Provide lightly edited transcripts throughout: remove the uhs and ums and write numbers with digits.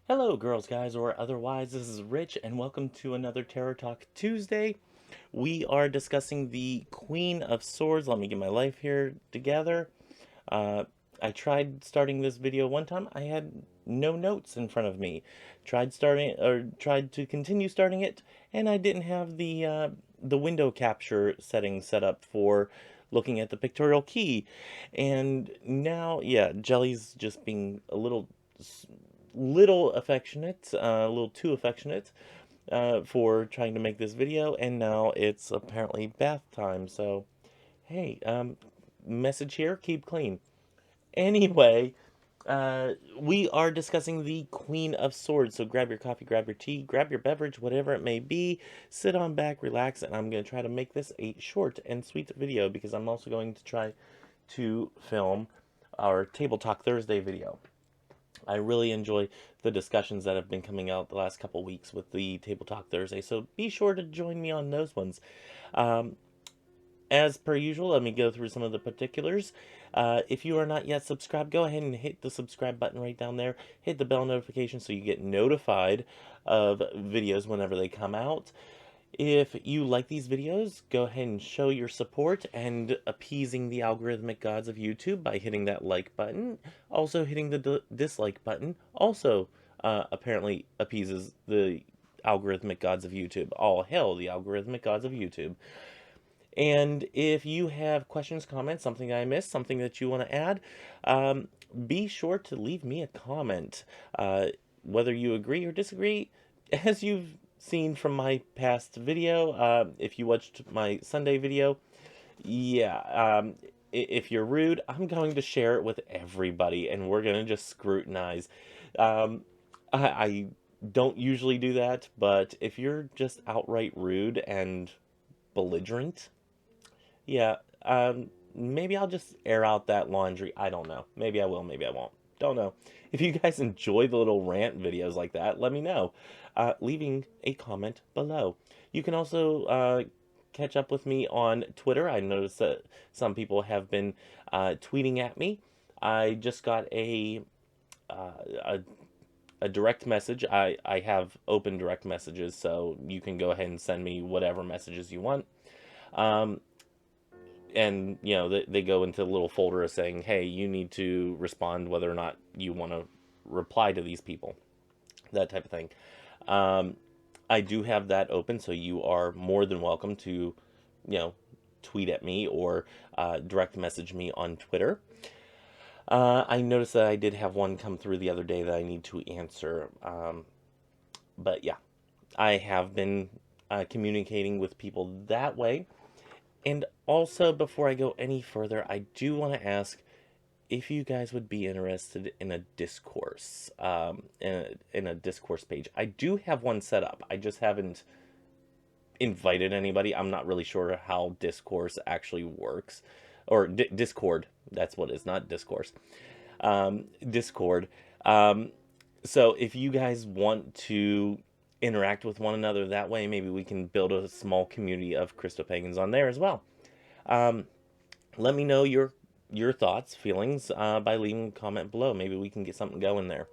Hello, girls, guys, or otherwise. This is Rich, and welcome to another Tarot Talk Tuesday. We are discussing the Queen of Swords. Let me get my life here together. Uh, I tried starting this video one time. I had no notes in front of me. Tried to continue starting it, and I didn't have the window capture setting set up for looking at the pictorial key. And now, yeah, Jelly's just being a little affectionate, a little too affectionate for trying to make this video, and now it's apparently bath time. So, hey, message here: keep clean. Anyway, we are discussing the Queen of Swords. So grab your coffee, grab your tea, grab your beverage, whatever it may be. Sit on back, relax, and I'm going to try to make this a short and sweet video because I'm also going to try to film our Table Talk Thursday video. I really enjoy the discussions that have been coming out the last couple weeks with the Table Talk Thursday, so be sure to join me on those ones. Um, as per usual, let me go through some of the particulars. If you are not yet subscribed, go ahead and hit the subscribe button right down there. Hit the bell notification so you get notified of videos whenever they come out. If you like these videos, go ahead and show your support and appeasing the algorithmic gods of YouTube by hitting that like button. Also, hitting the dislike button also apparently appeases the algorithmic gods of YouTube. All hail the algorithmic gods of YouTube. And if you have questions, comments, something I missed, something that you want to add, be sure to leave me a comment. Whether you agree or disagree, as you've seen from my past video, if you watched my Sunday video, yeah, if you're rude, I'm going to share it with everybody and we're going to just scrutinize. Um, I don't usually do that, but if you're just outright rude and belligerent, yeah, maybe I'll just air out that laundry. I don't know. Maybe I will, maybe I won't. Don't know. If you guys enjoy the little rant videos like that, let me know. Leaving a comment below. You can also catch up with me on Twitter. I noticed that some people have been tweeting at me. I just got uh, a, a direct message. I have open direct messages, so you can go ahead and send me whatever messages you want. Um, and they go into a little folder of saying, hey, you need to respond whether or not you want to reply to these people, that type of thing. um, I do have that open, so you are more than welcome to you know tweet at me or direct message me on Twitter. I noticed that I did have one come through the other day that I need to answer, but yeah, I have been communicating with people that way. And also, before I go any further, I do want to ask if you guys would be interested in a discourse, in a discourse page. I do have one set up. I just haven't invited anybody. I'm not really sure how discourse actually works, or Discord. That's what it is, not discourse. Discord. So if you guys want to interact with one another that way, maybe we can build a small community of Christo-Pagans on there as well. Um, Let me know your thoughts, feelings by leaving a comment below. Maybe we can get something going there.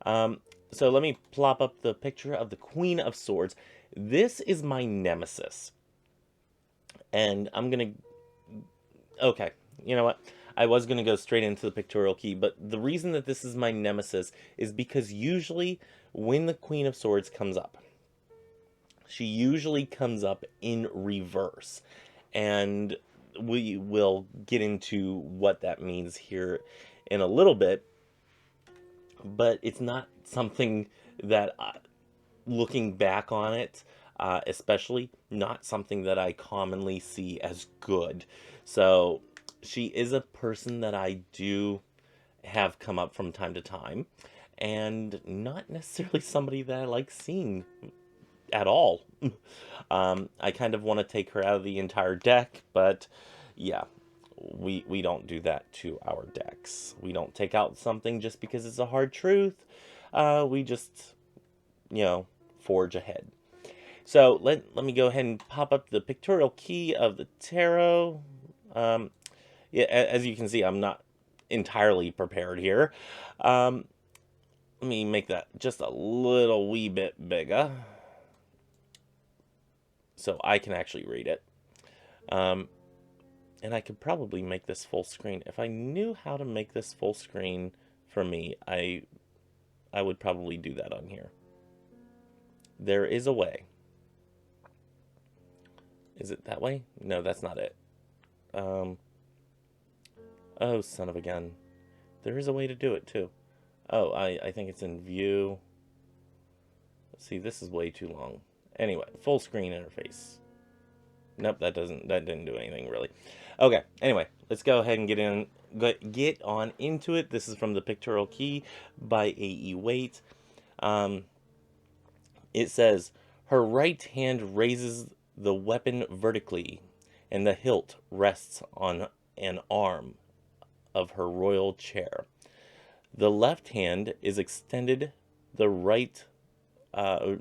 So let me plop up the picture of the Queen of Swords. This is my nemesis. And I'm going to... Okay, you know what? I was going to go straight into the pictorial key, but the reason that this is my nemesis is because usually when the Queen of Swords comes up, she usually comes up in reverse. And we will get into what that means here in a little bit, but it's not something that, looking back on it, especially not something that I commonly see as good. So she is a person that I do have come up from time to time, and not necessarily somebody that I like seeing at all. I kind of want to take her out of the entire deck, but yeah, we don't do that to our decks. We don't take out something just because it's a hard truth. We just, forge ahead. So let me go ahead and pop up the pictorial key of the tarot. Yeah, as you can see, I'm not entirely prepared here. Um, Let me make that just a little wee bit bigger so I can actually read it. Um, and I could probably make this full screen. If I knew how to make this full screen for me, I would probably do that on here. There is a way. Is it that way? No, that's not it. Um, oh, son of a gun. There is a way to do it too. Oh, I think it's in view. See, this is way too long. Anyway, full screen interface. Nope, that didn't do anything really. Okay, anyway, let's go ahead and get on into it. This is from the Pictorial Key by A.E. Waite. It says, her right hand raises the weapon vertically, and the hilt rests on an arm of her royal chair. The left hand is extended, the right the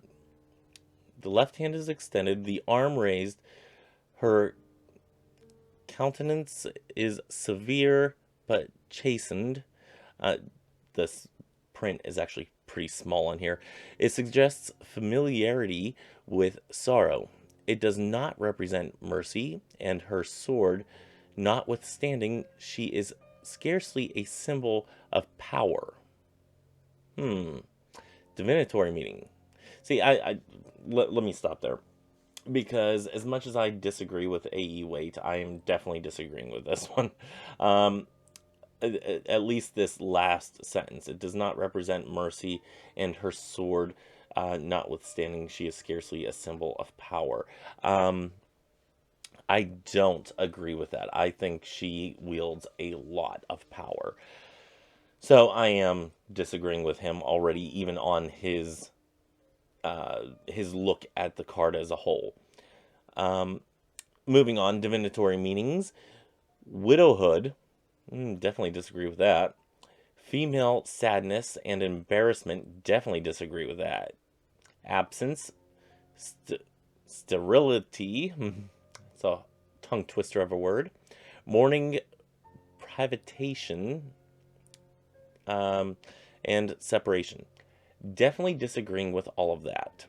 left hand is extended, the arm raised. Her countenance is severe but chastened. This print is actually pretty small on here. It suggests familiarity with sorrow. It does not represent mercy, and her sword, notwithstanding, she is scarcely a symbol of power. Divinatory meaning. See, let me stop there. Because as much as I disagree with A.E. Waite, I am definitely disagreeing with this one. At least this last sentence. It does not represent mercy, and her sword, notwithstanding, she is scarcely a symbol of power. I don't agree with that. I think she wields a lot of power. So I am disagreeing with him already, even on his look at the card as a whole. Moving on, divinatory meanings. Widowhood, definitely disagree with that. Female sadness and embarrassment, definitely disagree with that. Absence, sterility, it's a tongue twister of a word. Mourning, privatation, and separation. Definitely disagreeing with all of that.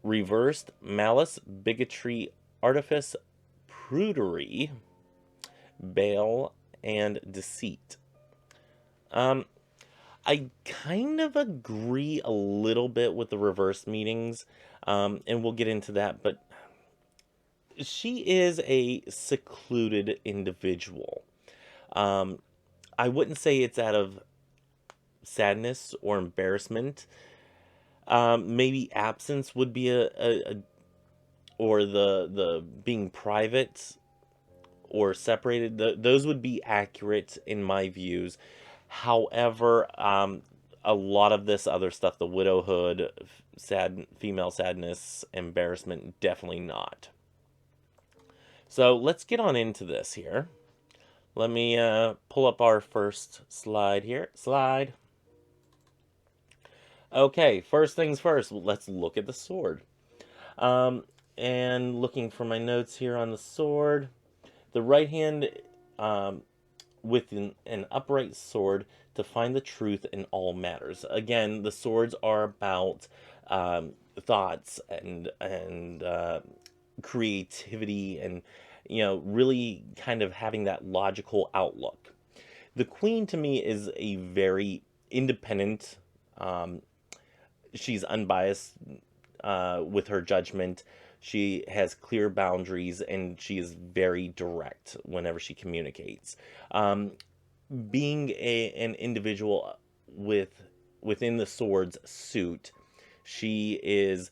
Reversed, malice, bigotry, artifice, prudery, bale, and deceit. I kind of agree a little bit with the reverse meanings, and we'll get into that, but she is a secluded individual. I wouldn't say it's out of sadness or embarrassment. Maybe absence would be or the being private or separated. Those would be accurate in my views. However, a lot of this other stuff, the widowhood, female sadness, embarrassment, definitely not. So let's get on into this here. Let me pull up our first slide here. Slide. Okay, first things first, let's look at the sword. And looking for my notes here on the sword, the right hand with an upright sword to find the truth in all matters. Again, the swords are about thoughts and creativity, and really kind of having that logical outlook. The queen to me is a very independent. She's unbiased with her judgment. She has clear boundaries, and she is very direct whenever she communicates. Being an individual within the sword's suit, she is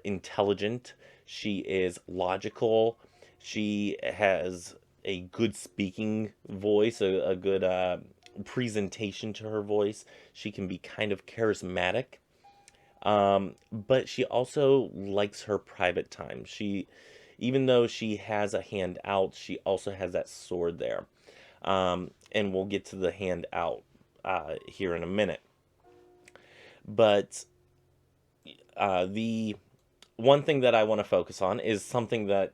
intelligent. She is logical. She has a good speaking voice, a good presentation to her voice. She can be kind of charismatic. But she also likes her private time. Even though she has a hand out, she also has that sword there. And we'll get to the hand out here in a minute. But the one thing that I want to focus on is something that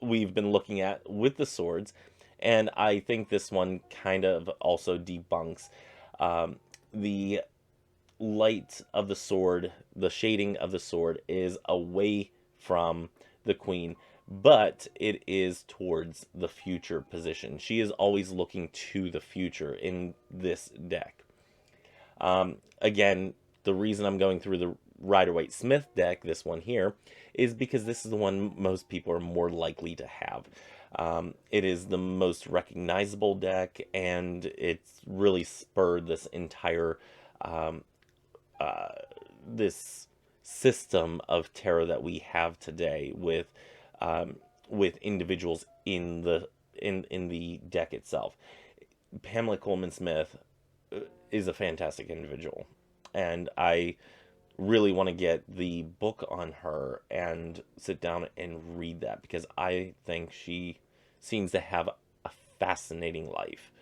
we've been looking at with the swords, and I think this one kind of also debunks The light of the sword, the shading of the sword is away from the queen, but it is towards the future position. She is always looking to the future in this deck. Again, the reason I'm going through the Rider-Waite-Smith deck, this one here, is because this is the one most people are more likely to have. It is the most recognizable deck, and it's really spurred this entire this system of tarot that we have today with individuals in the deck itself. Pamela Coleman Smith is a fantastic individual, and I really want to get the book on her and sit down and read that, because I think she seems to have a fascinating life.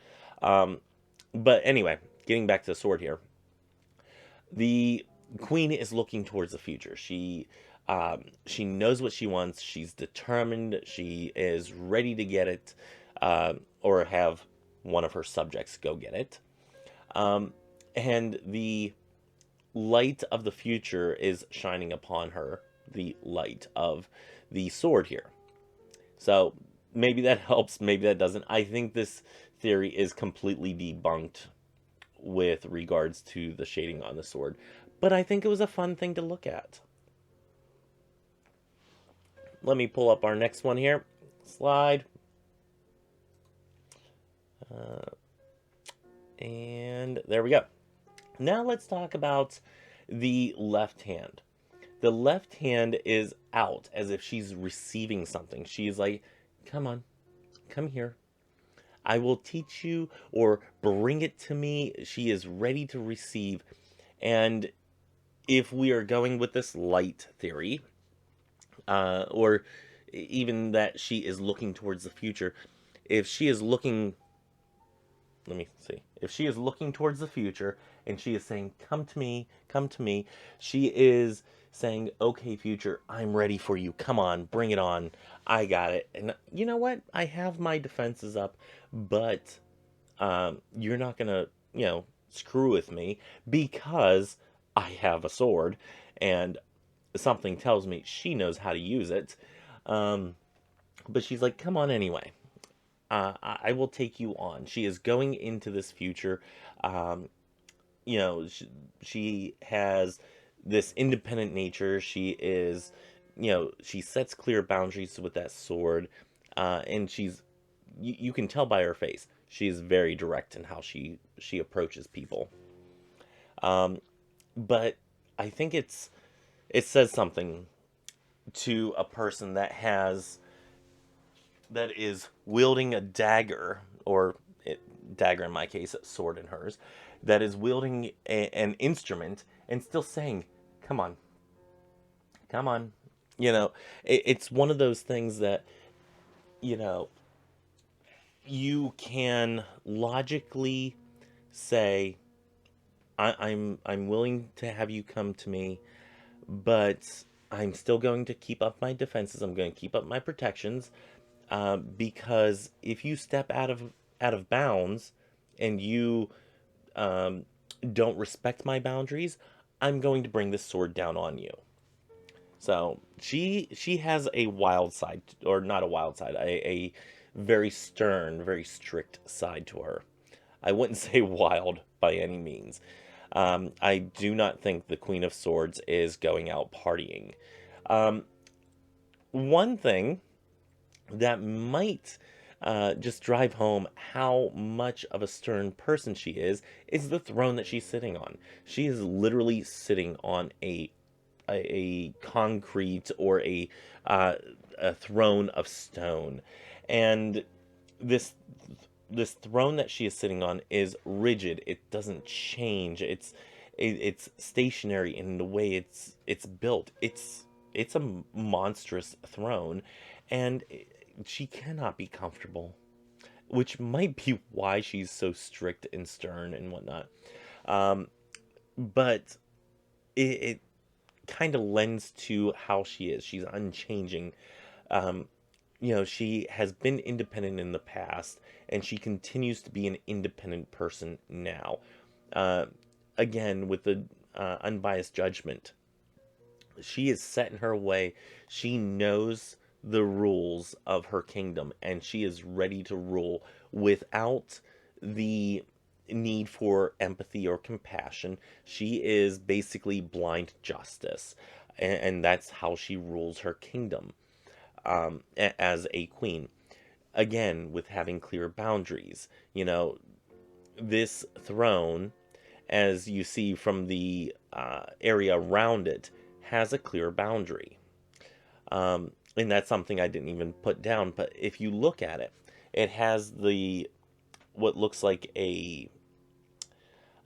But anyway, getting back to the sword here, the queen is looking towards the future. She knows what she wants. She's determined. She is ready to get it, or have one of her subjects go get it. And the light of the future is shining upon her, the light of the sword here. So maybe that helps, maybe that doesn't. I think this theory is completely debunked with regards to the shading on the sword, but I think it was a fun thing to look at. Let me pull up our next one here. Slide. And there we go. Now let's talk about the left hand. The left hand is out as if she's receiving something. She's like, come on, come here. I will teach you, or bring it to me. She is ready to receive. And if we are going with this light theory, or even that she is looking towards the future, if she is looking, let me see, if she is looking towards the future and she is saying, come to me, she is saying, okay, future, I'm ready for you. Come on, bring it on. I got it. And you know what? I have my defenses up, but you're not going to, screw with me, because I have a sword, and something tells me she knows how to use it. But she's like, come on anyway. I will take you on. She is going into this future. She has this independent nature. She is, she sets clear boundaries with that sword. And you can tell by her face, she is very direct in how she approaches people. But I think it says something to a person that is wielding a dagger, or dagger in my case, a sword in hers, that is wielding an instrument and still saying, come on, come on. It's one of those things that, you can logically say, I'm willing to have you come to me, but I'm still going to keep up my defenses. I'm going to keep up my protections, because if you step out of bounds and you don't respect my boundaries, I'm going to bring this sword down on you. So she has a wild side, or not a wild side, a very stern, very strict side to her. I wouldn't say wild by any means. I do not think the Queen of Swords is going out partying. One thing that might just drive home how much of a stern person she is the throne that she's sitting on. She is literally sitting on a concrete, or a throne of stone, and this throne that she is sitting on is rigid. It doesn't change. It's stationary in the way it's built. It's a monstrous throne, and she cannot be comfortable, which might be why she's so strict and stern and whatnot. But it kind of lends to how she is. She's unchanging. She has been independent in the past, and she continues to be an independent person now. Uh, Again, with the unbiased judgment, she is set in her way. She knows the rules of her kingdom, and she is ready to rule without the need for empathy or compassion. She is basically blind justice, and that's how she rules her kingdom, as a queen. Again, with having clear boundaries. This throne, as you see from the area around it, has a clear boundary. And that's something I didn't even put down. But if you look at it, it has what looks like I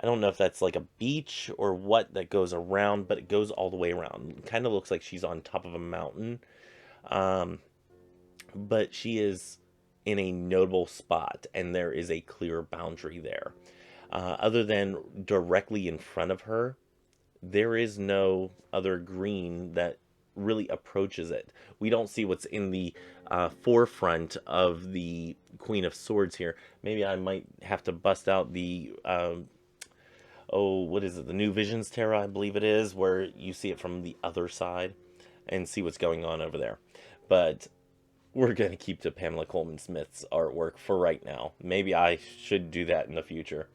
don't know if that's like a beach or what that goes around, but it goes all the way around. It kind of looks like she's on top of a mountain. Um, but she is in a notable spot, and there is a clear boundary there. Other than directly in front of her, there is no other green that really approaches it. We don't see what's in the forefront of the Queen of Swords here. Maybe I might have to bust out the what is it? The New Visions Tarot, I believe it is, where you see it from the other side and see what's going on over there. But we're going to keep to Pamela Coleman Smith's artwork for right now. Maybe I should do that in the future.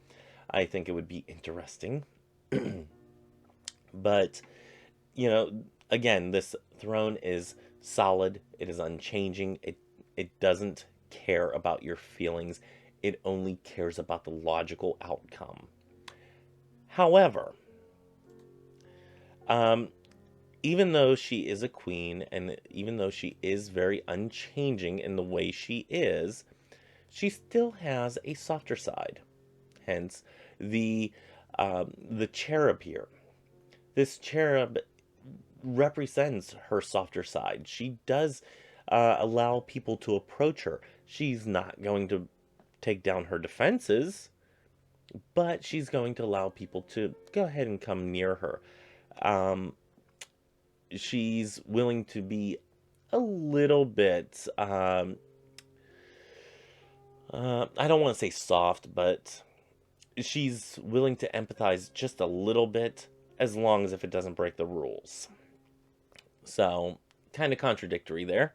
I think it would be interesting. But, again, this throne is solid. It is unchanging. It doesn't care about your feelings. It only cares about the logical outcome. However, even though she is a queen, and even though she is very unchanging in the way she is, she still has a softer side. Hence, the cherub here. This cherub represents her softer side. She does allow people to approach her. She's not going to take down her defenses, but she's going to allow people to go ahead and come near her. She's willing to be a little bit, I don't want to say soft, but she's willing to empathize just a little bit, as long as if it doesn't break the rules. So, kind of contradictory there.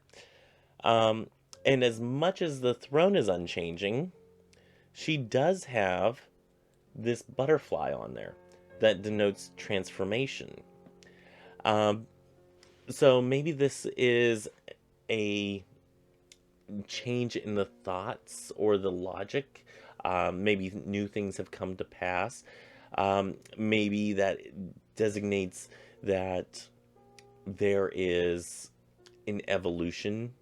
And as much as the throne is unchanging, she does have this butterfly on there that denotes transformation. So maybe this is a change in the thoughts or the logic. Maybe new things have come to pass. Maybe that designates that there is an evolution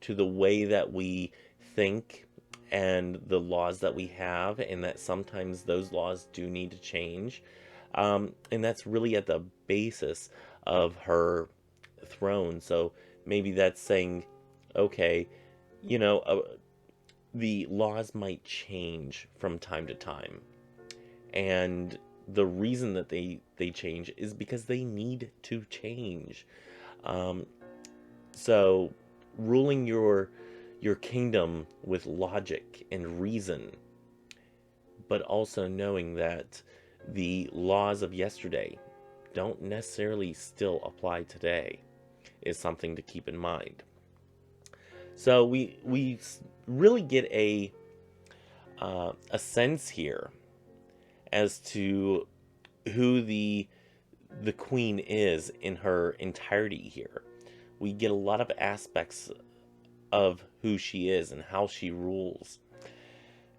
to the way that we think and the laws that we have, and that sometimes those laws do need to change. And that's really at the basis of her throne. So maybe that's saying, okay, the laws might change from time to time. And the reason that they change is because they need to change. So ruling your kingdom with logic and reason, but also knowing that the laws of yesterday don't necessarily still apply today, is something to keep in mind. So we really get a sense here as to who the queen is in her entirety here. We get a lot of aspects of who she is and how she rules.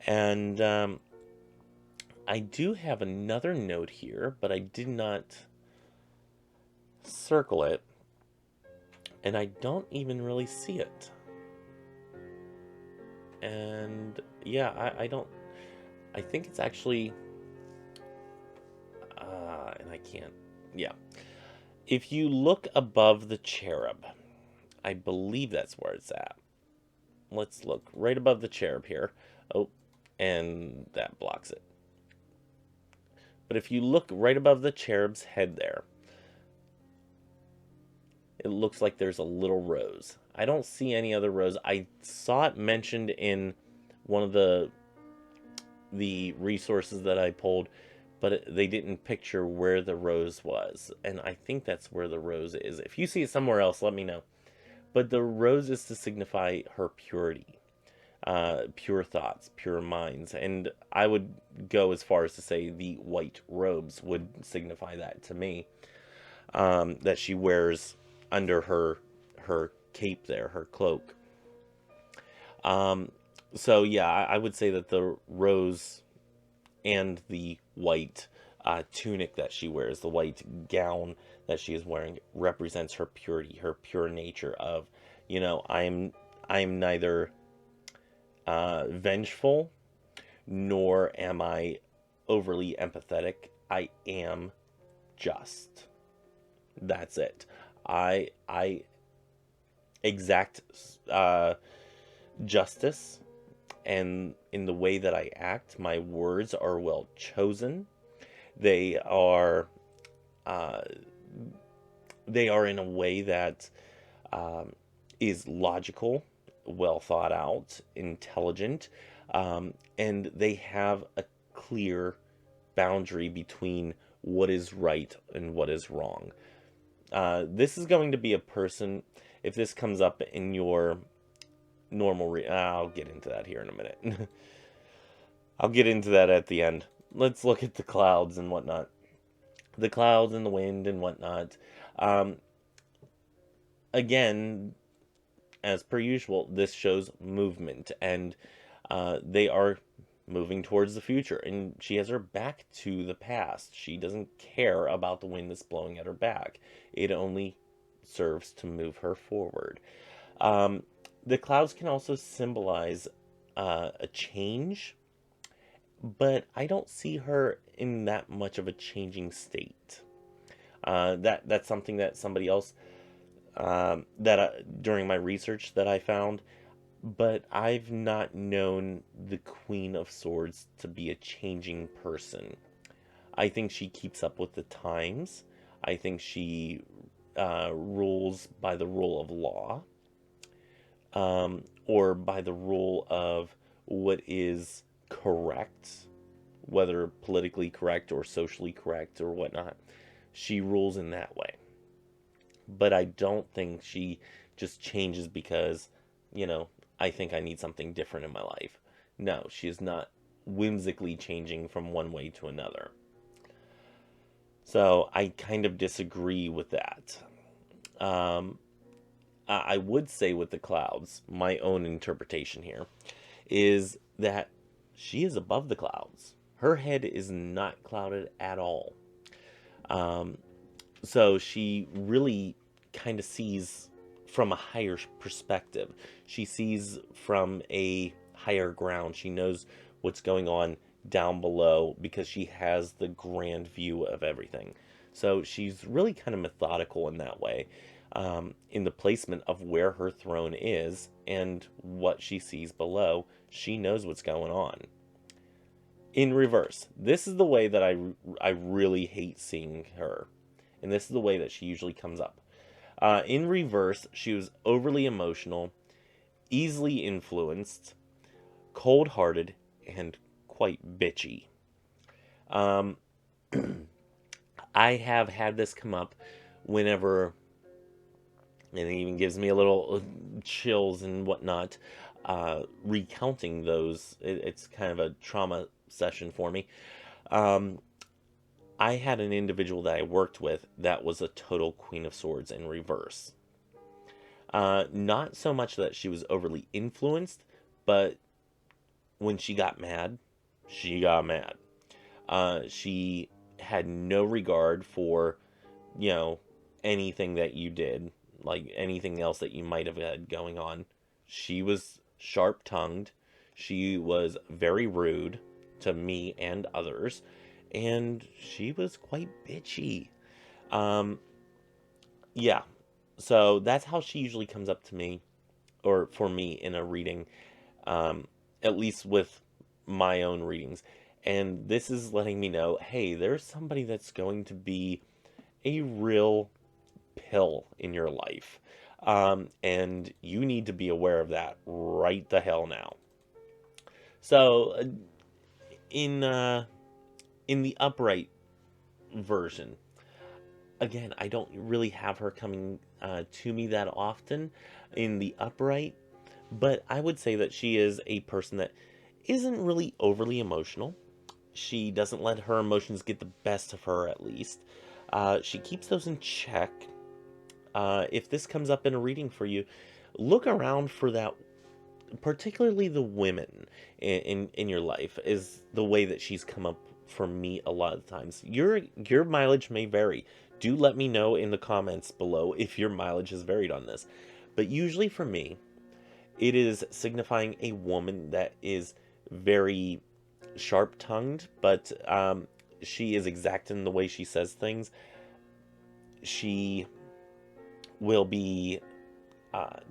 And I do have another note here, but I did not circle it. And I don't even really see it. And yeah, I don't, I think it's actually, and I can't, yeah. If you look above the cherub, I believe that's where it's at. Let's look right above the cherub here. Oh, and that blocks it. But if you look right above the cherub's head there, it looks like there's a little rose. I don't see any other rose. I saw it mentioned in one of the resources that I pulled, but they didn't picture where the rose was. And I think that's where the rose is. If you see it somewhere else, let me know. But the rose is to signify her purity, pure thoughts, pure minds. And I would go as far as to say the white robes would signify that to me, that she wears under her cape there, her cloak. Um, so yeah, I would say that the rose and the white tunic that she wears, the white gown that she is wearing, represents her purity, her pure nature of, I'm neither vengeful, nor am I overly empathetic. I am just. That's it. I exact justice, and in the way that I act, my words are well chosen. They are uh, they are in a way that um, is logical, well thought out, intelligent, and they have a clear boundary between what is right and what is wrong. This is going to be a person, if this comes up in your I'll get into that here in a minute. I'll get into that at the end. Let's look at the clouds and whatnot. The clouds and the wind and whatnot. Um, Again, as per usual, this shows movement, and they are moving towards the future. And she has her back to the past. She doesn't care about the wind that's blowing at her back. It only serves to move her forward. Um, the clouds can also symbolize a change, but I don't see her in that much of a changing state. That's something that somebody else during my research that I found, but I've not known the Queen of Swords to be a changing person. I think she keeps up with the times. I think she rules by the rule of law, or by the rule of what is correct, whether politically correct or socially correct or whatnot. She rules in that way. But I don't think she just changes because, I think I need something different in my life. No, she is not whimsically changing from one way to another. So I kind of disagree with that. Um, I would say with the clouds, my own interpretation here is that she is above the clouds. Her head is not clouded at all. Um, so she really kind of sees from a higher perspective. She sees from a higher ground. She knows what's going on down below because she has the grand view of everything. So she's really kind of methodical in that way, in the placement of where her throne is and what she sees below. She knows what's going on. In reverse, this is the way that I really hate seeing her. And this is the way that she usually comes up. In reverse, she was overly emotional, easily influenced, cold-hearted, and quite bitchy. Um, I have had this come up whenever, and it even gives me a little chills and whatnot, recounting those. It's kind of a trauma session for me. Um, I had an individual that I worked with that was a total Queen of Swords in reverse. Not so much that she was overly influenced, but when she got mad, she got mad. She had no regard for, you know, anything that you did, like anything else that you might have had going on. She was sharp-tongued. She was very rude to me and others, and she was quite bitchy. Um, yeah, so that's how she usually comes up to me, or for me in a reading, um, at least with my own readings. And this is letting me know, hey, there's somebody that's going to be a real pill in your life. And you need to be aware of that right the hell now. So, in in the upright version, again, I don't really have her coming to me that often in the upright, but I would say that she is a person that isn't really overly emotional. She doesn't let her emotions get the best of her, at least. She keeps those in check. If this comes up in a reading for you, look around for that, particularly the women in your life, is the way that she's come up for me a lot of times. Your mileage may vary. Do let me know in the comments below if your mileage has varied on this. But usually for me, it is signifying a woman that is very sharp-tongued, but she is exact in the way she says things. She will be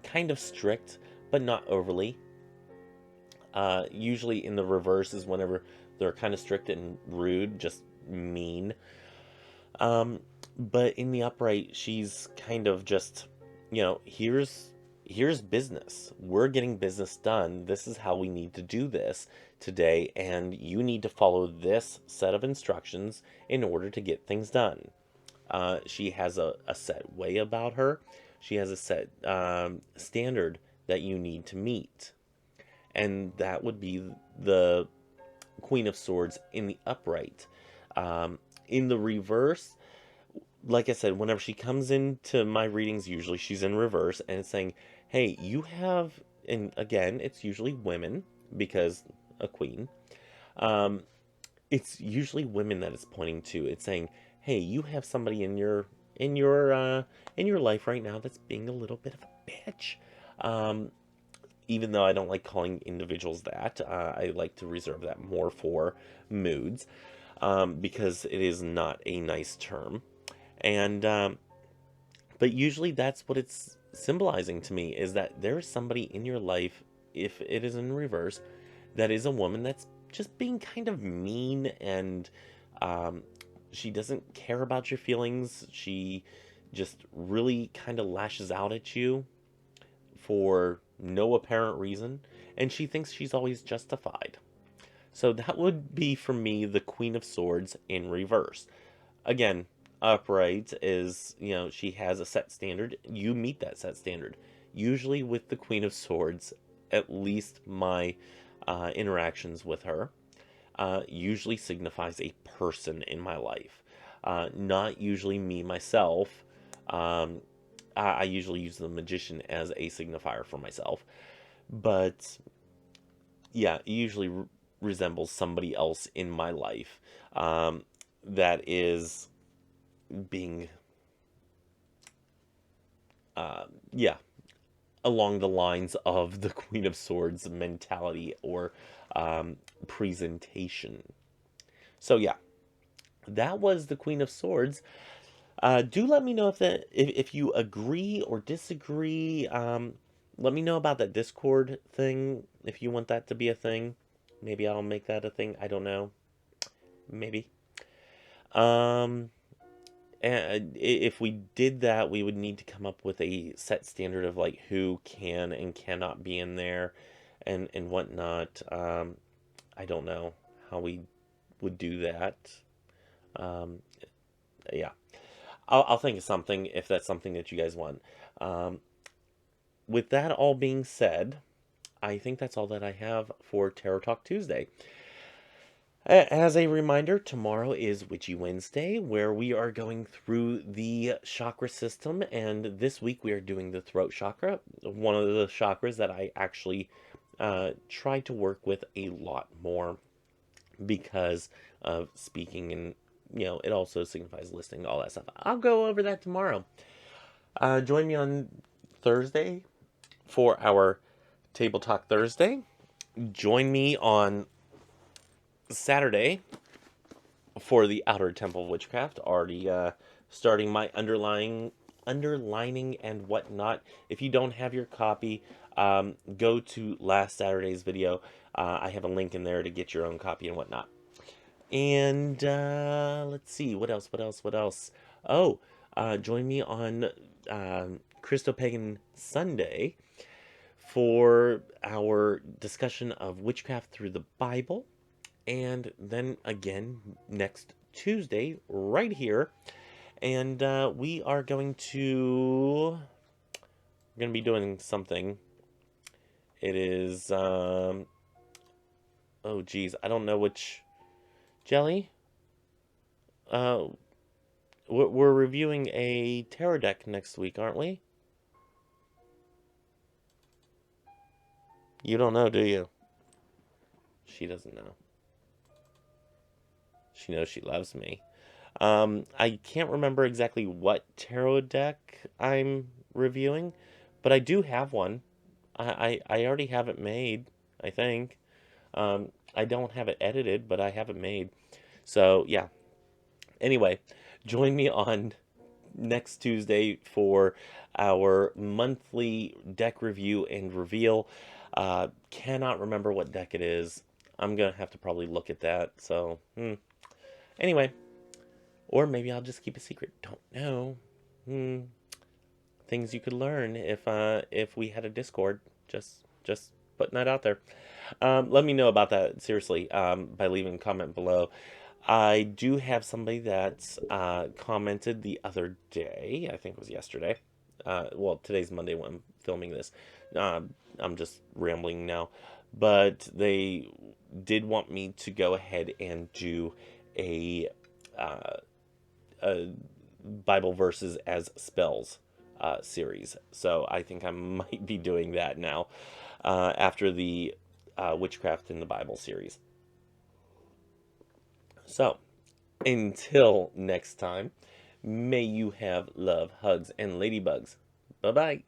kind of strict, but not overly. Usually in the reverse is whenever they're kind of strict and rude, just mean. But in the upright, she's kind of just, here's business. We're getting business done. This is how we need to do this today, and you need to follow this set of instructions in order to get things done. She has a set way about her. She has a set standard that you need to meet. And that would be the Queen of Swords in the upright. In the reverse, like I said, whenever she comes into my readings, usually she's in reverse, and it's saying, hey, you have, and again, it's usually women, because a queen. It's usually women that it's pointing to. It's saying, hey, you have somebody in your life right now that's being a little bit of a bitch. Even though I don't like calling individuals that, I like to reserve that more for moods, because it is not a nice term. And but usually that's what it's symbolizing to me, is that there is somebody in your life, if it is in reverse, that is a woman that's just being kind of mean, and she doesn't care about your feelings. She just really kind of lashes out at you for no apparent reason, and she thinks she's always justified. So that would be, for me, the Queen of Swords in reverse. Again, upright is, she has a set standard. You meet that set standard. Usually with the Queen of Swords, at least my interactions with her, usually signifies a person in my life. Not usually me, myself. I usually use the Magician as a signifier for myself. But yeah, it usually resembles somebody else in my life that is being, yeah, along the lines of the Queen of Swords mentality or presentation. So yeah, that was the Queen of Swords. Do let me know if you agree or disagree. Let me know about that Discord thing, if you want that to be a thing. Maybe I'll make that a thing. I don't know. Maybe. And if we did that, we would need to come up with a set standard of like who can and cannot be in there, and whatnot. I don't know how we would do that. Yeah, I'll think of something if that's something that you guys want. With that all being said, I think that's all that I have for Tarot Talk Tuesday. As a reminder, tomorrow is Witchy Wednesday, where we are going through the chakra system, and this week we are doing the throat chakra, one of the chakras that I actually try to work with a lot more because of speaking, and it also signifies listening, all that stuff. I'll go over that tomorrow. Join me on Thursday for our Table Talk Thursday. Join me on Saturday for the Outer Temple of Witchcraft. Already starting my underlining and whatnot. If you don't have your copy, go to last Saturday's video. I have a link in there to get your own copy and whatnot. And let's see, what else? Oh, join me on Christo-Pagan Sunday for our discussion of witchcraft through the Bible. and then again next Tuesday, right here. And we are going to be doing something. It is, oh geez, I don't know which jelly. Uh, we're reviewing a tarot deck next week, aren't we? You don't know, do you? She doesn't know. She knows she loves me. I can't remember exactly what tarot deck I'm reviewing, but I do have one. I already have it made, I think. I don't have it edited, but I have it made. So, yeah. Anyway, join me on next Tuesday for our monthly deck review and reveal. Cannot remember what deck it is. I'm going to have to probably look at that. So, anyway, or maybe I'll just keep a secret. Don't know. Hmm. Things you could learn if we had a Discord. Just putting that out there. Let me know about that seriously by leaving a comment below. I do have somebody that commented the other day. I think it was yesterday. Well, today's Monday when I'm filming this. I'm just rambling now, but they did want me to go ahead and do a uh, a Bible verses as spells series. So I think I might be doing that now after the Witchcraft in the Bible series. So until next time, may you have love, hugs, and ladybugs. Bye bye.